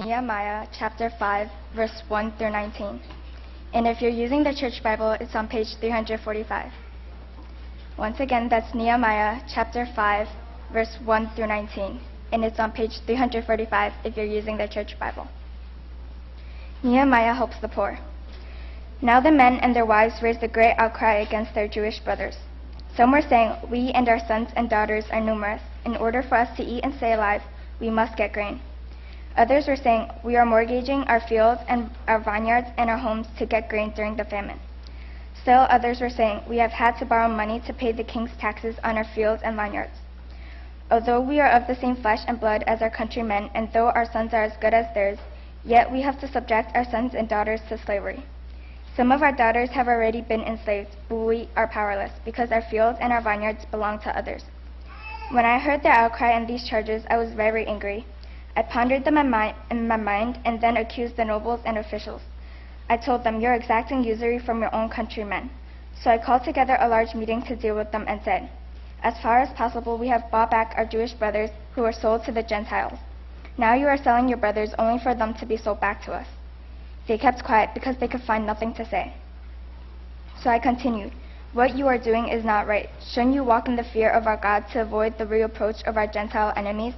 Nehemiah chapter 5, verse 1 through 19. And if you're using the church Bible, it's on page 345. Once again, that's Nehemiah chapter 5, verse 1 through 19. And it's on page 345 if you're using the church Bible. Nehemiah helps the poor. Now the men and their wives raised a great outcry against their Jewish brothers. Some were saying, "We and our sons and daughters are numerous. In order for us to eat and stay alive, we must get grain." Others were saying, "We are mortgaging our fields and our vineyards and our homes to get grain during the famine." Still others were saying, "We have had to borrow money to pay the king's taxes on our fields and vineyards. Although we are of the same flesh and blood as our countrymen, and though our sons are as good as theirs, yet we have to subject our sons and daughters to slavery. Some of our daughters have already been enslaved, but we are powerless, because our fields and our vineyards belong to others." When I heard their outcry and these charges, I was very angry. I pondered them in my mind and then accused the nobles and officials. I told them, "You're exacting usury from your own countrymen." So I called together a large meeting to deal with them and said, "As far as possible, we have bought back our Jewish brothers who were sold to the Gentiles. Now you are selling your brothers only for them to be sold back to us." They kept quiet because they could find nothing to say. So I continued, "What you are doing is not right. Shouldn't you walk in the fear of our God to avoid the reproach of our Gentile enemies?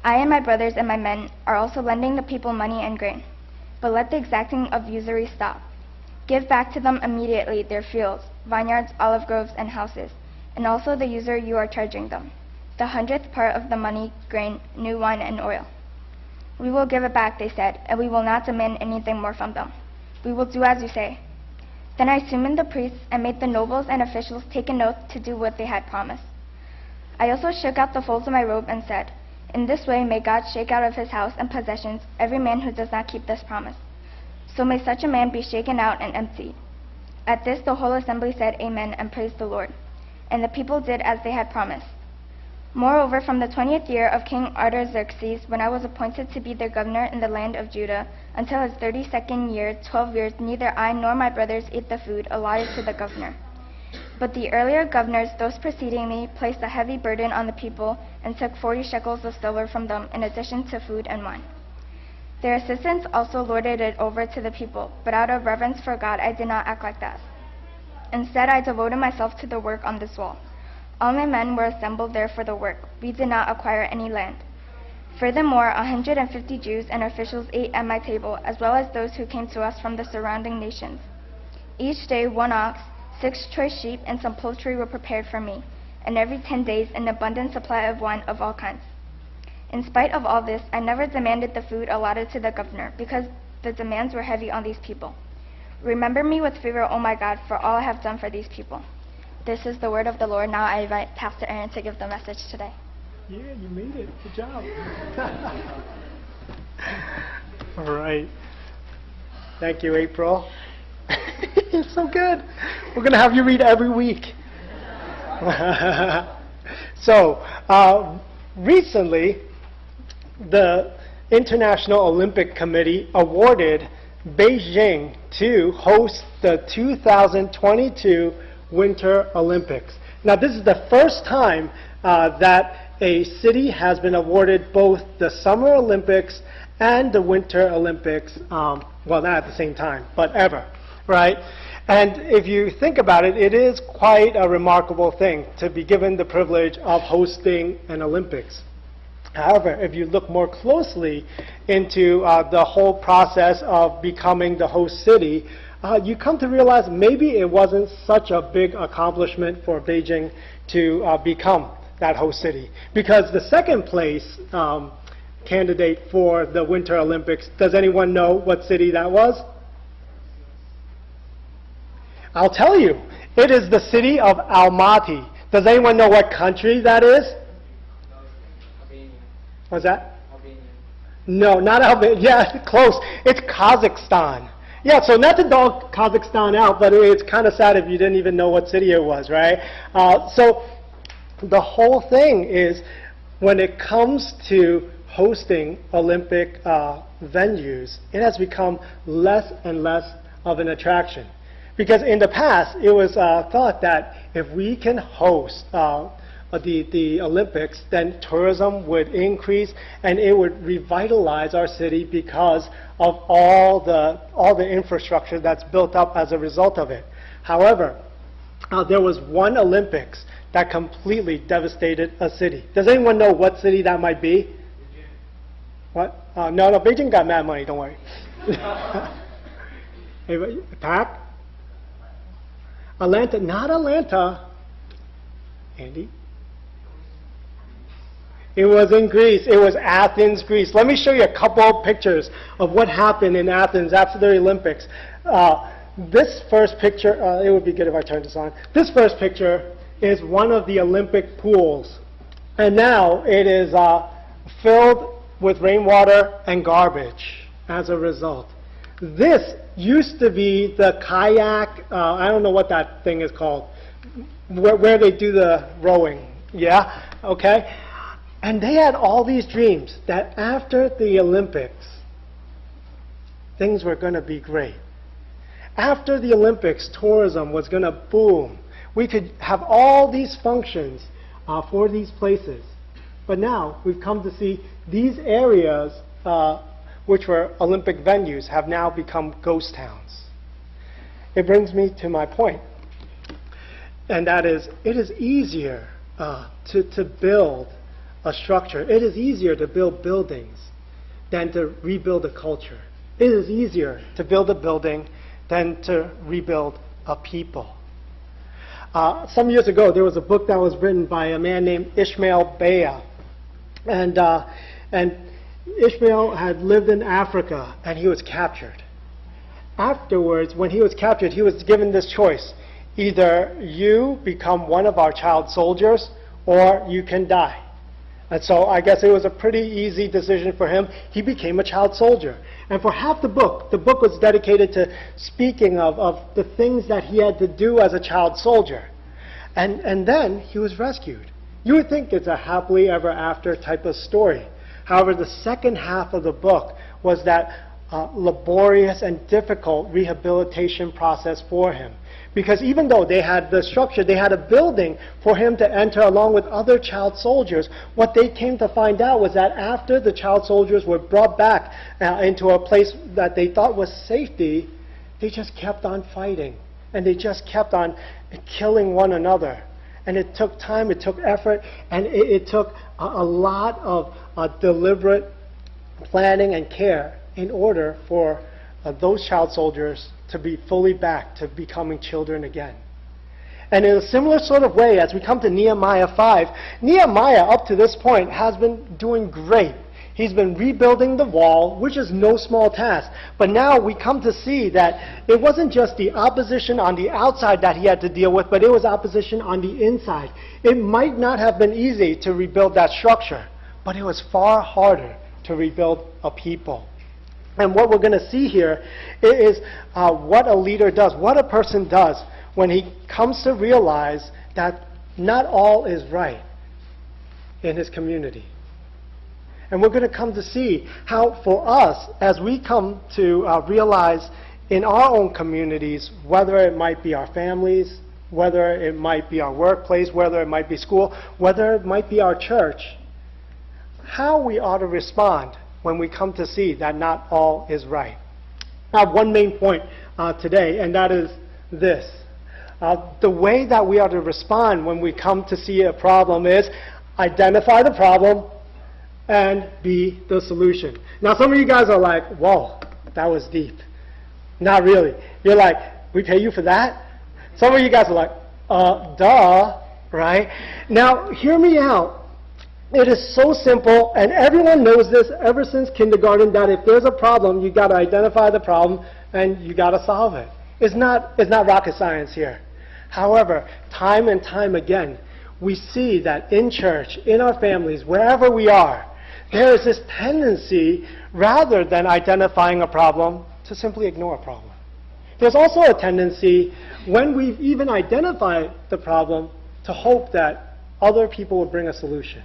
I and my brothers and my men are also lending the people money and grain. But let the exacting of usury stop. Give back to them immediately their fields, vineyards, olive groves, and houses, and also the usury you are charging them, the 100th part of the money, grain, new wine, and oil." "We will give it back," they said, "and we will not demand anything more from them. We will do as you say." Then I summoned the priests and made the nobles and officials take an oath to do what they had promised. I also shook out the folds of my robe and said, "In this way may God shake out of his house and possessions every man who does not keep this promise. So may such a man be shaken out and emptied." At this the whole assembly said Amen and praised the Lord. And the people did as they had promised. Moreover, from the 20th year of King Artaxerxes, when I was appointed to be their governor in the land of Judah, until his 32nd year, 12 years, neither I nor my brothers ate the food allotted to the governor. But the earlier governors, those preceding me, placed a heavy burden on the people and took 40 shekels of silver from them in addition to food and wine. Their assistants also lorded it over to the people, but out of reverence for God I did not act like that. Instead, I devoted myself to the work on this wall. All my men were assembled there for the work. We did not acquire any land. Furthermore, 150 Jews and officials ate at my table, as well as those who came to us from the surrounding nations. Each day 1 ox, 6 choice sheep, and some poultry were prepared for me, and every 10 days an abundant supply of wine of all kinds. In spite of all this, I never demanded the food allotted to the governor, because the demands were heavy on these people. Remember me with favor, O my God, for all I have done for these people. This is the word of the Lord. Now I invite Pastor Aaron to give the message today. Yeah, you made it. Good job. All right. Thank you, April. It's so good. We're going to have you read every week. So, recently, the International Olympic Committee awarded Beijing to host the 2022 Winter Olympics. Now, this is the first time that a city has been awarded both the Summer Olympics and the Winter Olympics, well, not at the same time, but ever, right? And if you think about it, it is quite a remarkable thing to be given the privilege of hosting an Olympics. However, if you look more closely into the whole process of becoming the host city, you come to realize maybe it wasn't such a big accomplishment for Beijing to become that host city. Because the second place candidate for the Winter Olympics, does anyone know what city that was? I'll tell you. It is the city of Almaty. Does anyone know what country that is? Albania. What's that? Albania. No, not Albania. Yeah, close. It's Kazakhstan. Yeah, so not to dog Kazakhstan out, but it's kind of sad if you didn't even know what city it was, right? So the whole thing is, when it comes to hosting Olympic venues, it has become less and less of an attraction. Because in the past, it was thought that if we can host the Olympics, then tourism would increase and it would revitalize our city because of all the infrastructure that's built up as a result of it. However, there was one Olympics that completely devastated a city. Does anyone know what city that might be? What? No, Beijing got mad money, don't worry. Anybody? Pat? Atlanta, not Atlanta. Andy? It was in Greece. It was Athens, Greece. Let me show you a couple of pictures of what happened in Athens after the Olympics. This first picture, it would be good if I turned this on. This first picture is one of the Olympic pools. And now it is filled with rainwater and garbage as a result. This used to be the kayak, I don't know what that thing is called, where they do the rowing. Yeah? Okay? And they had all these dreams that after the Olympics, things were going to be great. After the Olympics, tourism was going to boom. We could have all these functions for these places. But now we've come to see these areas, which were Olympic venues, have now become ghost towns. It brings me to my point. And that is, it is easier to build a structure. It is easier to build buildings than to rebuild a culture. It is easier to build a building than to rebuild a people. Some years ago, there was a book that was written by a man named Ishmael Bea. And Ishmael had lived in Africa, and he was captured. Afterwards, when he was captured, he was given this choice. Either you become one of our child soldiers, or you can die. And so I guess it was a pretty easy decision for him. He became a child soldier. And for half the book was dedicated to speaking of the things that he had to do as a child soldier. And then he was rescued. You would think it's a happily ever after type of story. However, the second half of the book was that laborious and difficult rehabilitation process for him. Because even though they had the structure, they had a building for him to enter along with other child soldiers, what they came to find out was that after the child soldiers were brought back into a place that they thought was safety, they just kept on fighting. And they just kept on killing one another. And it took time, it took effort, and it took a lot of deliberate planning and care in order for those child soldiers to be fully back to becoming children again. And in a similar sort of way, as we come to Nehemiah 5, Nehemiah up to this point has been doing great. He's been rebuilding the wall, which is no small task. But now we come to see that it wasn't just the opposition on the outside that he had to deal with, but it was opposition on the inside. It might not have been easy to rebuild that structure, but it was far harder to rebuild a people. And what we're going to see here is what a leader does, what a person does when he comes to realize that not all is right in his community. And we're going to come to see how for us, as we come to realize in our own communities, whether it might be our families, whether it might be our workplace, whether it might be school, whether it might be our church, how we ought to respond when we come to see that not all is right. I have one main point today, and that is this. The way that we ought to respond when we come to see a problem is identify the problem and be the solution. Now, some of you guys are like, whoa, that was deep. Not really. You're like, we pay you for that? Some of you guys are like, duh, right? Now, hear me out. It is so simple, and everyone knows this ever since kindergarten, that if there's a problem, you got to identify the problem and you got to solve it. It's not rocket science here. However, time and time again, we see that in church, in our families, wherever we are, there is this tendency, rather than identifying a problem, to simply ignore a problem. There's also a tendency, when we've even identified the problem, to hope that other people will bring a solution.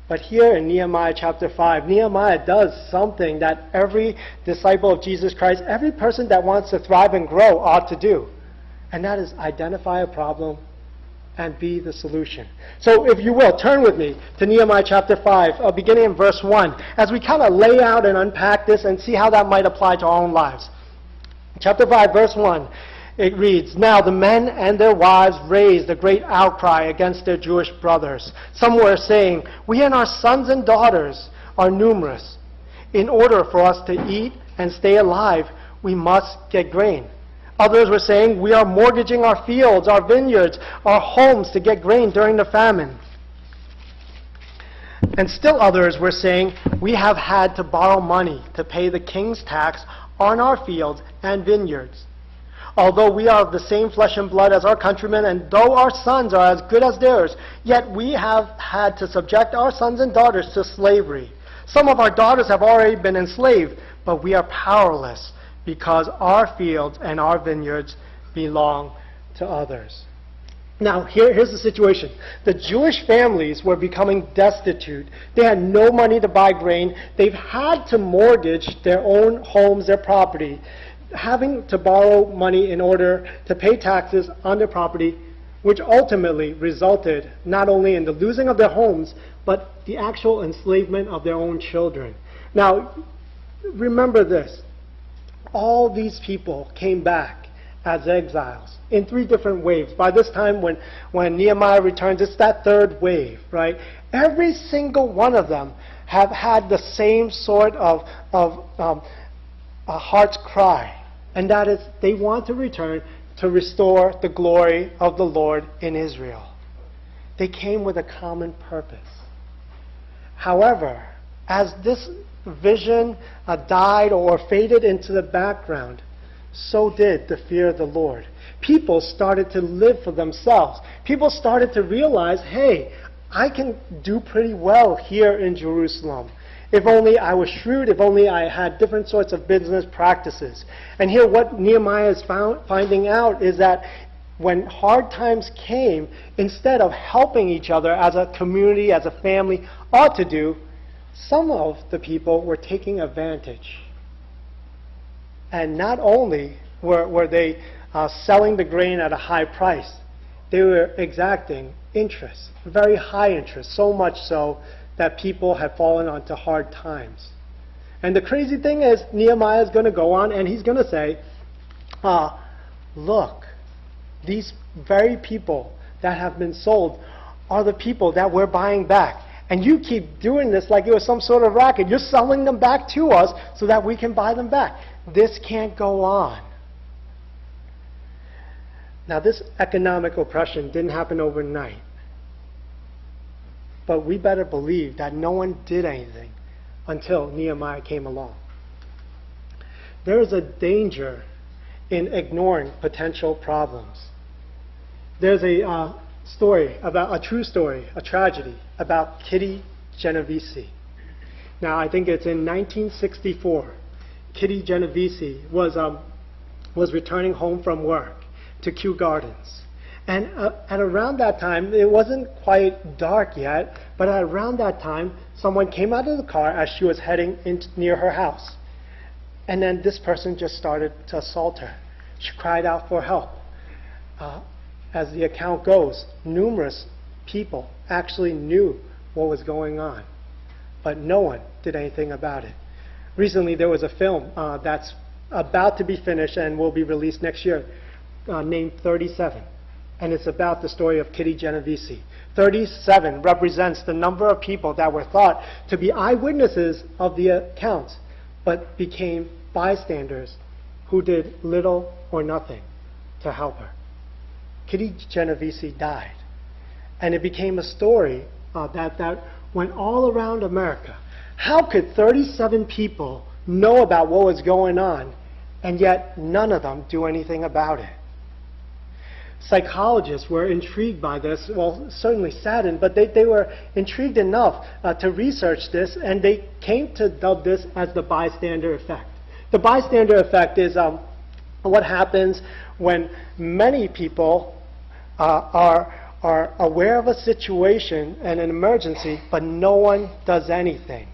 But here in Nehemiah chapter 5, Nehemiah does something that every disciple of Jesus Christ, every person that wants to thrive and grow ought to do. And that is identify a problem and be the solution. So if you will, turn with me to Nehemiah chapter 5, beginning in verse 1, as we kind of lay out and unpack this and see how that might apply to our own lives. Chapter 5, verse 1, it reads, "Now the men and their wives raised a great outcry against their Jewish brothers. Some were saying, 'We and our sons and daughters are numerous. In order for us to eat and stay alive, we must get grain.' Others were saying, 'We are mortgaging our fields, our vineyards, our homes to get grain during the famine.' And still others were saying, 'We have had to borrow money to pay the king's tax on our fields and vineyards. Although we are of the same flesh and blood as our countrymen, and though our sons are as good as theirs, yet we have had to subject our sons and daughters to slavery. Some of our daughters have already been enslaved, but we are powerless because our fields and our vineyards belong to others." Now, here's the situation. The Jewish families were becoming destitute. They had no money to buy grain. They've had to mortgage their own homes, their property, having to borrow money in order to pay taxes on their property, which ultimately resulted not only in the losing of their homes, but the actual enslavement of their own children. Now, remember this. All these people came back as exiles in 3 different waves. By this time, when Nehemiah returns, it's that 3rd wave, right? Every single one of them have had the same sort of a heart's cry, and that is they want to return to restore the glory of the Lord in Israel. They came with a common purpose. However, as this vision died or faded into the background, so did the fear of the Lord. People started to live for themselves. People started to realize, hey, I can do pretty well here in Jerusalem. If only I was shrewd, if only I had different sorts of business practices. And here what Nehemiah is finding out is that when hard times came, instead of helping each other as a community, as a family ought to do, some of the people were taking advantage. And not only were they selling the grain at a high price, they were exacting interest, very high interest, so much so that people had fallen onto hard times. And the crazy thing is, Nehemiah is going to go on and he's going to say, look, these very people that have been sold are the people that we're buying back. And you keep doing this like it was some sort of racket. You're selling them back to us so that we can buy them back. This can't go on. Now, this economic oppression didn't happen overnight. But we better believe that no one did anything until Nehemiah came along. There is a danger in ignoring potential problems. There's a true story, a tragedy about Kitty Genovese. Now, I think it's in 1964. Kitty Genovese was returning home from work to Kew Gardens. And at around that time, it wasn't quite dark yet, but at around that time, someone came out of the car as she was heading near her house. And then this person just started to assault her. She cried out for help. As the account goes, numerous people actually knew what was going on, but no one did anything about it. Recently, there was a film that's about to be finished and will be released next year named 37. And it's about the story of Kitty Genovese. 37 represents the number of people that were thought to be eyewitnesses of the accounts, but became bystanders who did little or nothing to help her. Kitty Genovese died. And it became a story that went all around America. How could 37 people know about what was going on, and yet none of them do anything about it? Psychologists were intrigued by this, well, certainly saddened, but they were intrigued enough to research this, and they came to dub this as the bystander effect. The bystander effect is what happens when many people are aware of a situation and an emergency, but no one does anything.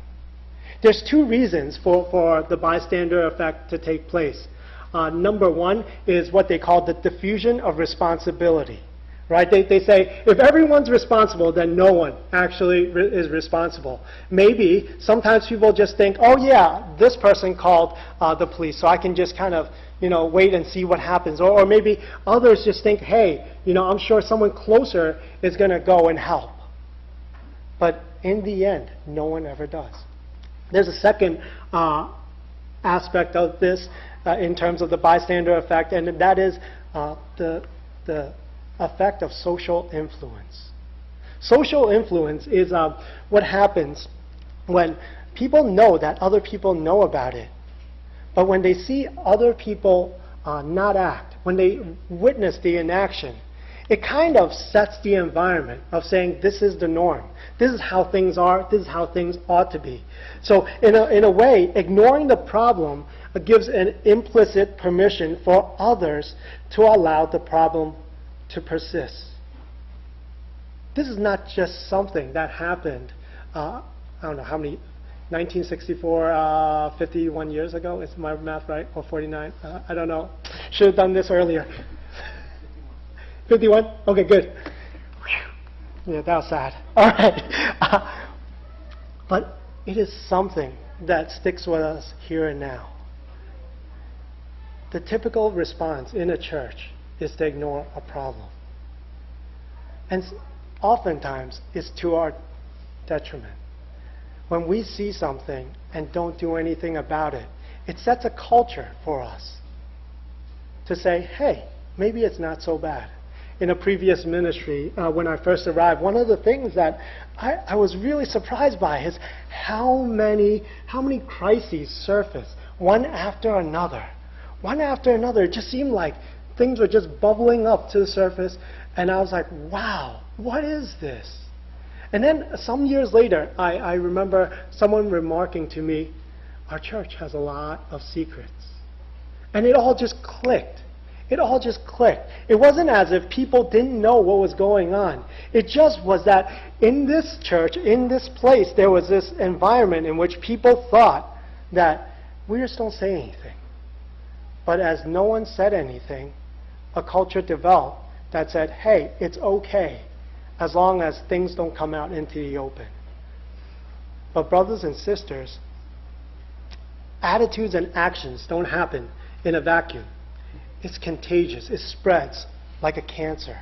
There's 2 reasons for the bystander effect to take place. Number 1 is what they call the diffusion of responsibility, right? They say, if everyone's responsible, then no one actually is responsible. Maybe sometimes people just think, oh yeah, this person called the police, so I can just kind of, wait and see what happens. Or maybe others just think, hey, I'm sure someone closer is going to go and help. But in the end, no one ever does. There's a second aspect of this in terms of the bystander effect, and that is the effect of social influence. Social influence is what happens when people know that other people know about it. But when they see other people not act, when they witness the inaction, it kind of sets the environment of saying this is the norm. This is how things are. This is how things ought to be. So in a way, ignoring the problem gives an implicit permission for others to allow the problem to persist. This is not just something that happened, I don't know how many, 1964, 51 years ago, is my math right? Or 49? I don't know. Should have done this earlier. 51? Okay, good. Yeah, that was sad. All right. But it is something that sticks with us here and now. The typical response in a church is to ignore a problem. And oftentimes, it's to our detriment. When we see something and don't do anything about it, it sets a culture for us to say, hey, maybe it's not so bad. In a previous ministry, when I first arrived, one of the things that I was really surprised by is how many crises surface, one after another. One after another. It just seemed like things were just bubbling up to the surface, and I was like, wow, what is this? And then some years later, I remember someone remarking to me, our church has a lot of secrets. And it all just clicked. It all just clicked. It wasn't as if people didn't know what was going on. It just was that in this church, in this place, there was this environment in which people thought that we just don't say anything. But as no one said anything, a culture developed that said, hey, it's okay as long as things don't come out into the open. But brothers and sisters, attitudes and actions don't happen in a vacuum. It's contagious. It spreads like a cancer.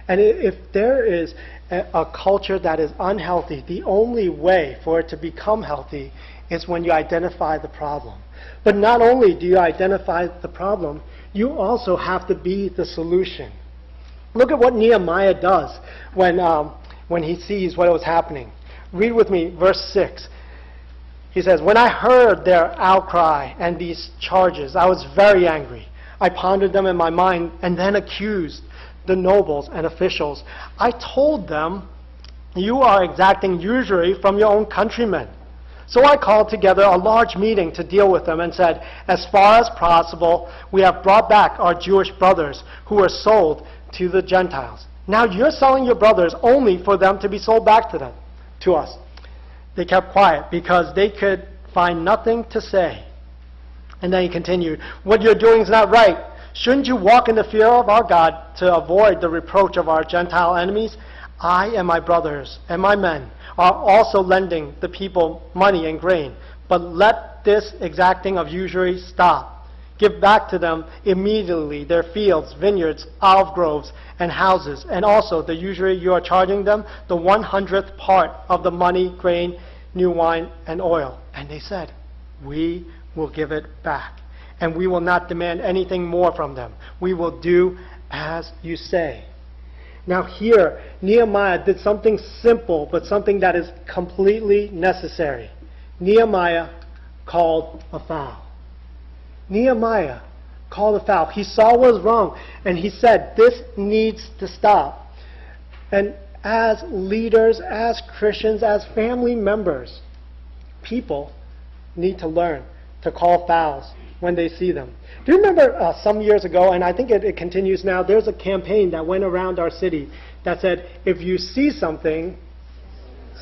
And if there is a culture that is unhealthy, the only way for it to become healthy is when you identify the problem. But not only do you identify the problem, you also have to be the solution. Look at what Nehemiah does when he sees what was happening. Read with me verse 6. He says, when I heard their outcry and these charges, I was very angry. I pondered them in my mind and then accused the nobles and officials. I told them, you are exacting usury from your own countrymen. So I called together a large meeting to deal with them and said, as far as possible, we have brought back our Jewish brothers who were sold to the Gentiles. Now you're selling your brothers only for them to be sold back to us. They kept quiet because they could find nothing to say. And then he continued, what you're doing is not right. Shouldn't you walk in the fear of our God to avoid the reproach of our Gentile enemies? I and my brothers and my men are also lending the people money and grain. But let this exacting of usury stop. Give back to them immediately their fields, vineyards, olive groves, and houses, and also the usury you are charging them, the 100th part of the money, grain, new wine, and oil. And they said, we will give it back, and we will not demand anything more from them. We will do as you say. Now here, Nehemiah did something simple, but something that is completely necessary. Nehemiah called a foul. Nehemiah called a foul. He saw what was wrong, and he said, this needs to stop. And as leaders, as Christians, as family members, people need to learn to call fouls when they see them. Do you remember some years ago, and I think it continues now, there's a campaign that went around our city that said, if you see something,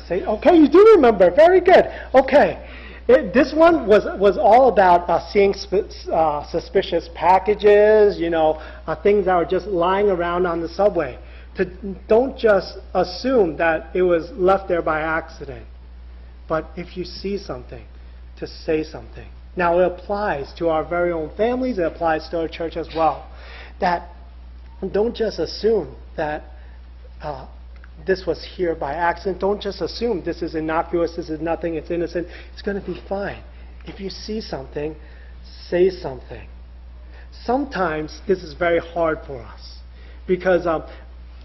say, okay, you do remember, very good, okay. This one was all about seeing suspicious packages, things that were just lying around on the subway. don't just assume that it was left there by accident, but if you see something, to say something. Now, it applies to our very own families. It applies to our church as well. That don't just assume that this was here by accident. Don't just assume this is innocuous, this is nothing, it's innocent. It's going to be fine. If you see something, say something. Sometimes this is very hard for us because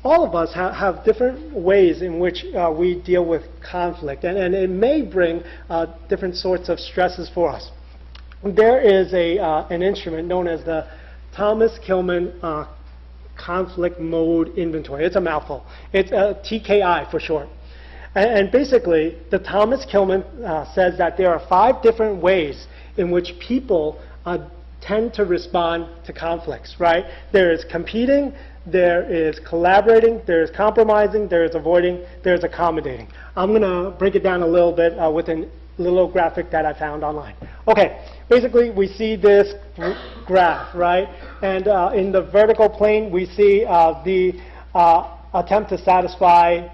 all of us have different ways in which we deal with conflict, and it may bring different sorts of stresses for us. There is an instrument known as the Thomas Kilmann Conflict Mode Inventory. It's a mouthful. It's TKI for short. And basically, the Thomas Kilmann says that there are 5 different ways in which people tend to respond to conflicts, right? There is competing, there is collaborating, there is compromising, there is avoiding, there is accommodating. I'm going to break it down a little bit with a little graphic that I found online. Okay, basically we see this graph, right? And in the vertical plane, we see the attempt to satisfy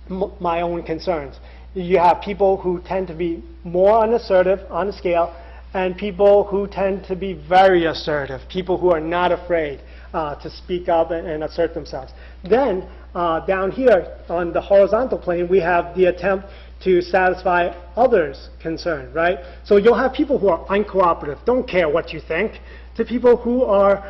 my own concerns. You have people who tend to be more unassertive on the scale, and people who tend to be very assertive, people who are not afraid to speak up and assert themselves. Then down here on the horizontal plane, we have the attempt to satisfy others' concern, right? So you'll have people who are uncooperative, don't care what you think, to people who are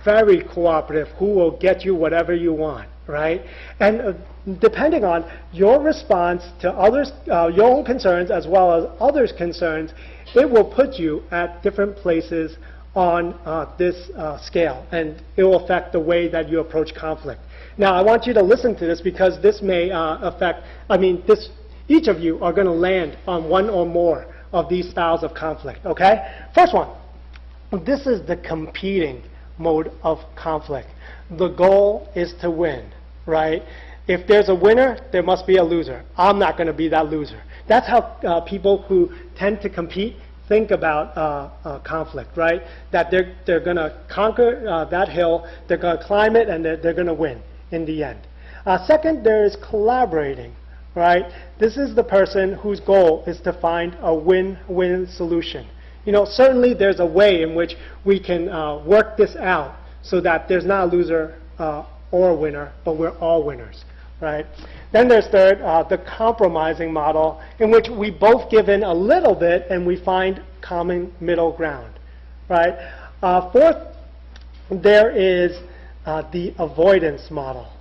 very cooperative, who will get you whatever you want, right? And depending on your response to others, your own concerns as well as others' concerns, it will put you at different places on this scale, and it will affect the way that you approach conflict. Now, I want you to listen to this because this may affect, each of you are going to land on one or more of these styles of conflict, okay? First one, this is the competing mode of conflict. The goal is to win, right? If there's a winner, there must be a loser. I'm not going to be that loser. That's how people who tend to compete think about conflict, right? That they're going to conquer that hill, they're going to climb it, and they're going to win in the end. Second, there is collaborating, right? This is the person whose goal is to find a win-win solution. You know, certainly there's a way in which we can work this out so that there's not a loser or a winner, but we're all winners, right? Then there's third, the compromising model, in which we both give in a little bit and we find common middle ground, right? Fourth, there is the avoidance model.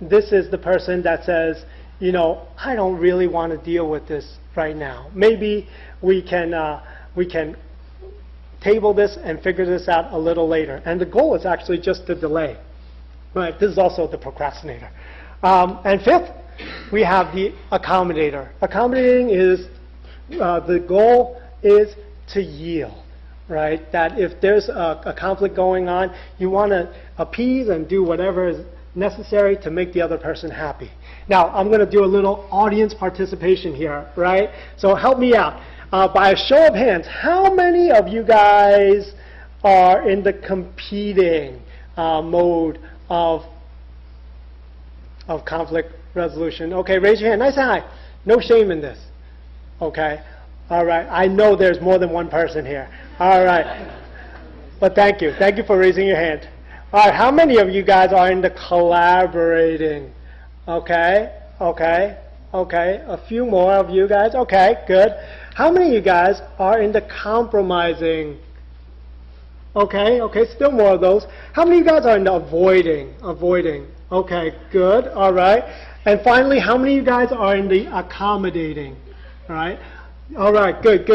This is the person that says, you know, I don't really want to deal with this right now. Maybe we can table this and figure this out a little later. And the goal is actually just to delay, right? This is also the procrastinator. And fifth, we have the accommodator. Accommodating is, the goal is to yield, right? That if there's a conflict going on, you want to appease and do whatever is necessary to make the other person happy. Now, I'm going to do a little audience participation here, right? So help me out. By a show of hands, how many of you guys are in the competing mode of conflict resolution? Okay, raise your hand. Nice and high. No shame in this. Okay. All right. I know there's more than one person here. All right. But thank you. Thank you for raising your hand. All right. How many of you guys are in the collaborating? Okay. Okay. Okay. A few more of you guys. Okay. Good. How many of you guys are in the compromising? Okay. Okay. Still more of those. How many of you guys are in the avoiding? Avoiding. Okay, good, all right. And finally, how many of you guys are in the accommodating? All right, good.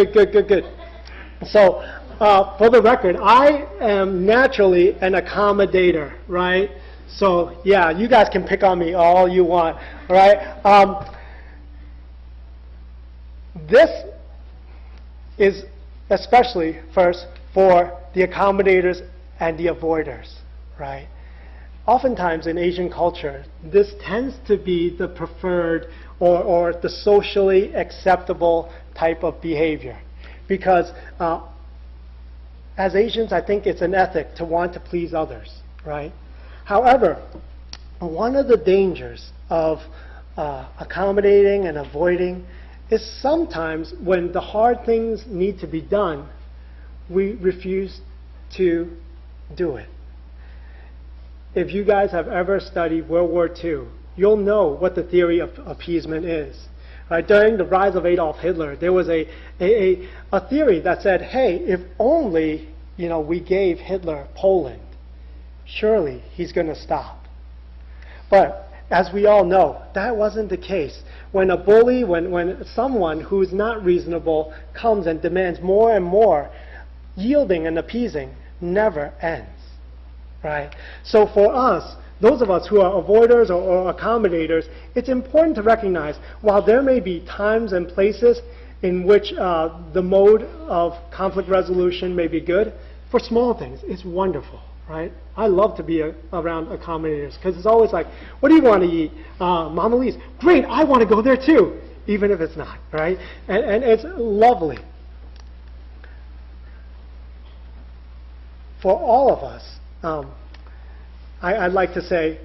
So, for the record, I am naturally an accommodator, right? So, yeah, you guys can pick on me all you want, all right? This is especially first for the accommodators and the avoiders, right? Oftentimes in Asian culture, this tends to be the preferred or the socially acceptable type of behavior. Because as Asians, I think it's an ethic to want to please others, right? However, one of the dangers of accommodating and avoiding is sometimes when the hard things need to be done, we refuse to do it. If you guys have ever studied World War II, you'll know what the theory of appeasement is. Right? During the rise of Adolf Hitler, there was a theory that said, hey, if only we gave Hitler Poland, surely he's going to stop. But as we all know, that wasn't the case. When a bully, when someone who's not reasonable comes and demands more and more, yielding and appeasing never ends. Right? So for us, those of us who are avoiders or accommodators, it's important to recognize while there may be times and places in which the mode of conflict resolution may be good, for small things, it's wonderful. Right? I love to be around accommodators because it's always like, what do you want to eat? Mama Lee's. Great, I want to go there too, even if it's not. Right? And it's lovely. For all of us, I'd like to say,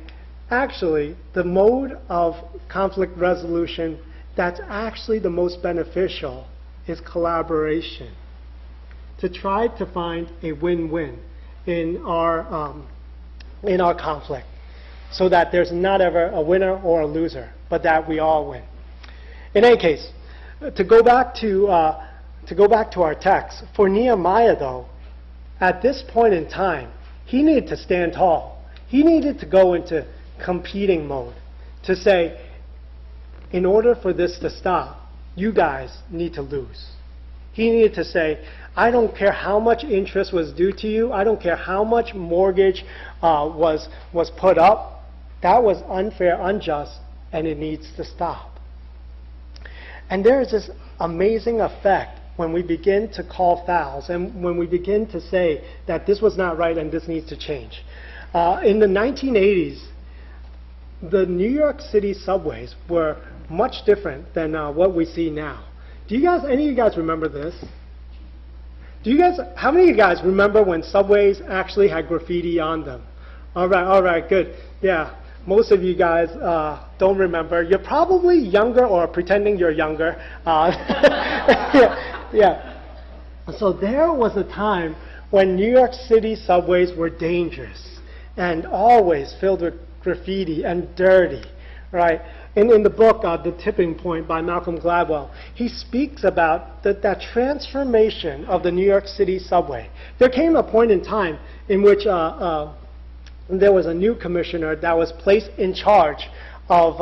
actually, the mode of conflict resolution that's actually the most beneficial is collaboration. To try to find a win-win in our conflict, so that there's not ever a winner or a loser, but that we all win. In any case, to go back to our text, for Nehemiah though, at this point in time, he needed to stand tall. He needed to go into competing mode to say, in order for this to stop, you guys need to lose. He needed to say, I don't care how much interest was due to you. I don't care how much mortgage was put up. That was unfair, unjust, and it needs to stop. And there is this amazing effect when we begin to call fouls and when we begin to say that this was not right and this needs to change. In the 1980s, the New York City subways were much different than what we see now. Any of you guys remember this? How many of you guys remember when subways actually had graffiti on them? All right, good. Yeah, most of you guys don't remember. You're probably younger or pretending you're younger. Yeah. So there was a time when New York City subways were dangerous and always filled with graffiti and dirty, right? In the book, The Tipping Point by Malcolm Gladwell, he speaks about that transformation of the New York City subway. There came a point in time in which there was a new commissioner that was placed in charge of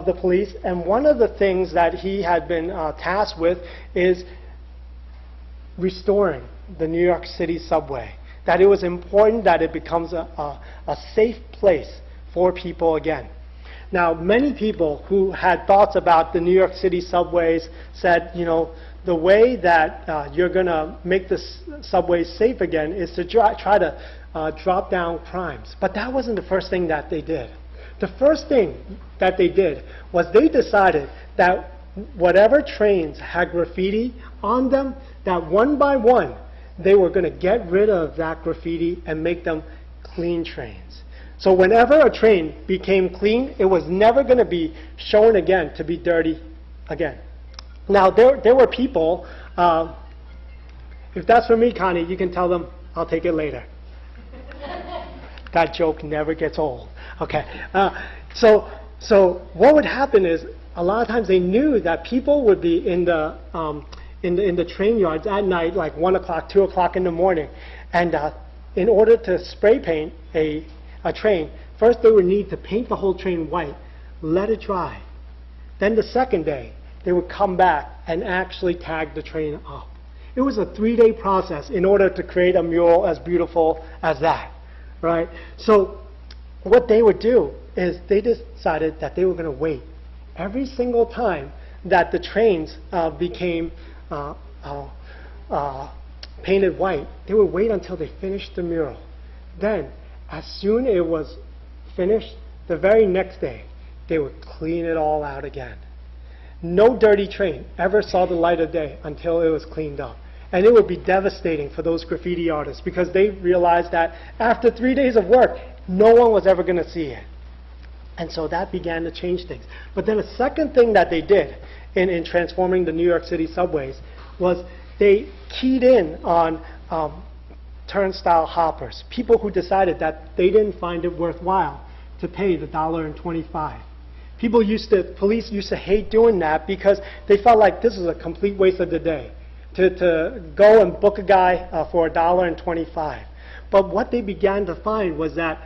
the police, and one of the things that he had been tasked with is restoring the New York City subway. That it was important that it becomes a safe place for people again. Now, many people who had thoughts about the New York City subways said, the way that you're going to make the subways safe again is to try to drop down crimes. But that wasn't the first thing that they did. The first thing that they did was they decided that whatever trains had graffiti on them, that one by one, they were going to get rid of that graffiti and make them clean trains. So whenever a train became clean, it was never going to be shown again to be dirty again. Now, there were people, if that's for me, Connie, you can tell them I'll take it later. That joke never gets old. Okay. So what would happen is a lot of times they knew that people would be in the train yards at night, like 1 o'clock, 2 o'clock in the morning, and in order to spray paint a train, first they would need to paint the whole train white, let it dry. Then the second day, they would come back and actually tag the train up. It was a 3-day process in order to create a mural as beautiful as that, right? So what they would do is they decided that they were going to wait every single time that the trains became painted white. They would wait until they finished the mural. Then, as soon as it was finished, the very next day, they would clean it all out again. No dirty train ever saw the light of day until it was cleaned up. And it would be devastating for those graffiti artists because they realized that after 3 days of work, no one was ever going to see it. And so that began to change things. But then a second thing that they did in transforming the New York City subways was they keyed in on turnstile hoppers, people who decided that they didn't find it worthwhile to pay the $1.25. Police used to hate doing that because they felt like this is a complete waste of the day to go and book a guy for $1.25. But what they began to find was that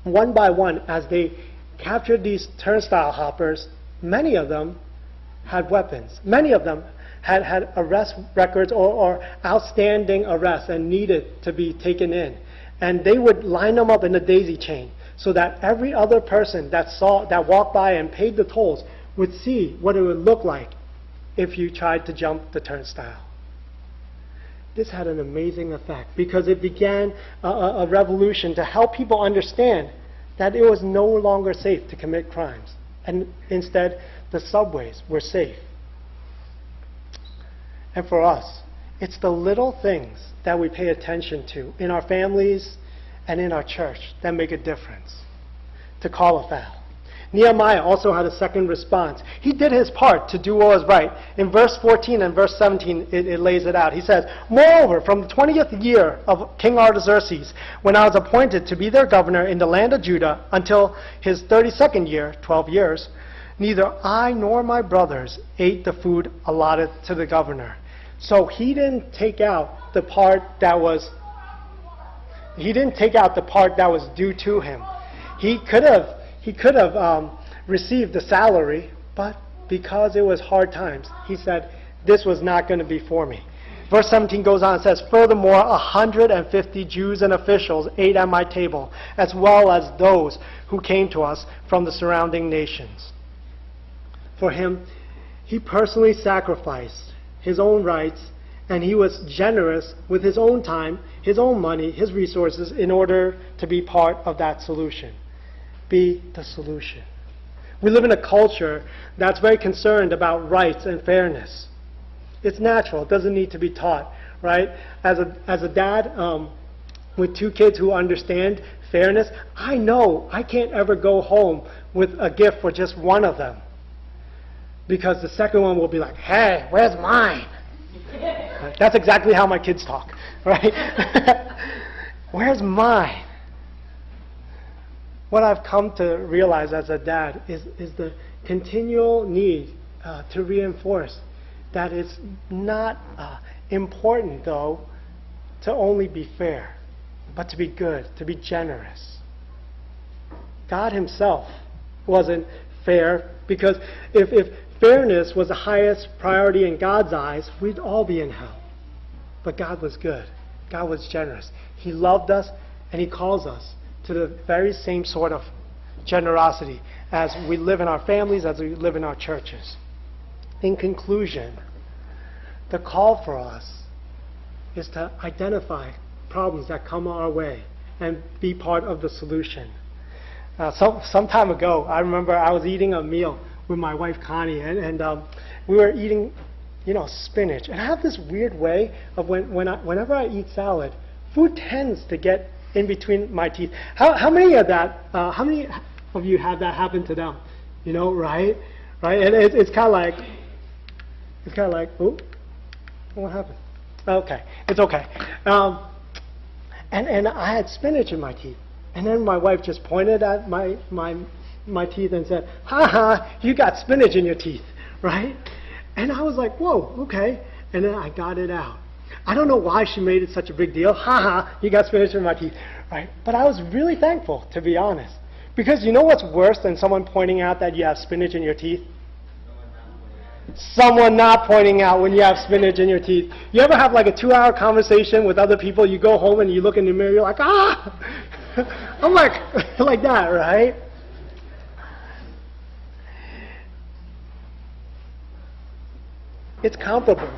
one by one, as they captured these turnstile hoppers, many of them had weapons. Many of them had arrest records or outstanding arrests and needed to be taken in. And they would line them up in a daisy chain so that every other person that walked by and paid the tolls would see what it would look like if you tried to jump the turnstile. This had an amazing effect because it began a revolution to help people understand that it was no longer safe to commit crimes. And instead, the subways were safe. And for us, it's the little things that we pay attention to in our families and in our church that make a difference. To call a foul. Nehemiah also had a second response. He did his part to do what was right. In verse 14 and verse 17, it lays it out. He says, "Moreover, from the 20th year of King Artaxerxes, when I was appointed to be their governor in the land of Judah, until his 32nd year, 12 years, neither I nor my brothers ate the food allotted to the governor." So he didn't take out the part that was due to him. He could have received the salary, but because it was hard times, he said, this was not going to be for me. Verse 17 goes on and says, "Furthermore, 150 Jews and officials ate at my table, as well as those who came to us from the surrounding nations." For him, he personally sacrificed his own rights, and he was generous with his own time, his own money, his resources in order to be part of that solution. Be the solution. We live in a culture that's very concerned about rights and fairness. It's natural. It doesn't need to be taught, right? As a dad with two kids who understand fairness, I know I can't ever go home with a gift for just one of them, because the second one will be like, "Hey, where's mine?" That's exactly how my kids talk, right? Where's mine? What I've come to realize as a dad is the continual need to reinforce that it's not important, though, to only be fair, but to be good, to be generous. God himself wasn't fair, because if fairness was the highest priority in God's eyes, we'd all be in hell. But God was good. God was generous. He loved us, and he calls us to the very same sort of generosity as we live in our families, as we live in our churches. In conclusion, the call for us is to identify problems that come our way and be part of the solution. Some time ago, I remember I was eating a meal with my wife Connie, and we were eating, spinach. And I have this weird way of whenever I eat salad, food tends to get in between my teeth. How many of you have that happen to them? Right? And it's kind of like, oh, what happened? Okay, it's okay. And I had spinach in my teeth, and then my wife just pointed at my teeth and said, "Ha ha, you got spinach in your teeth," right? And I was like, whoa, okay. And then I got it out. I don't know why she made it such a big deal. Ha ha, you got spinach in my teeth, right? But I was really thankful, to be honest. Because you know what's worse than someone pointing out that you have spinach in your teeth? Someone not pointing out when you have spinach in your teeth. You ever have like a 2-hour conversation with other people, you go home and you look in the mirror, you're like, ah! I'm like that, right? It's comparable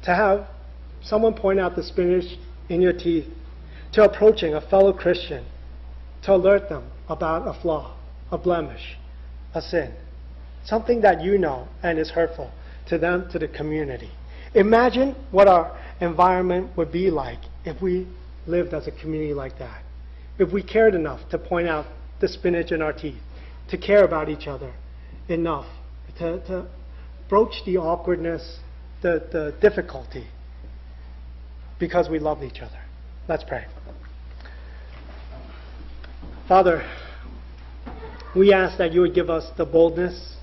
to have someone point out the spinach in your teeth, to approaching a fellow Christian, to alert them about a flaw, a blemish, a sin, something that you know and is hurtful to them, to the community. Imagine what our environment would be like if we lived as a community like that. If we cared enough to point out the spinach in our teeth, to care about each other enough, to broach the awkwardness, the difficulty, because we love each other. Let's pray. Father, we ask that you would give us the boldness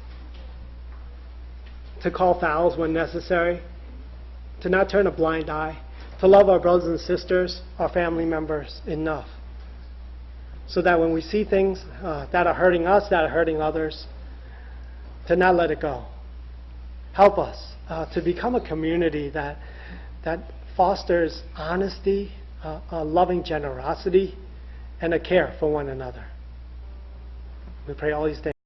to call fouls when necessary, to not turn a blind eye, to love our brothers and sisters, our family members enough, so that when we see things that are hurting us, that are hurting others, to not let it go. Help us to become a community that fosters honesty, a loving generosity, and a care for one another. We pray all these things.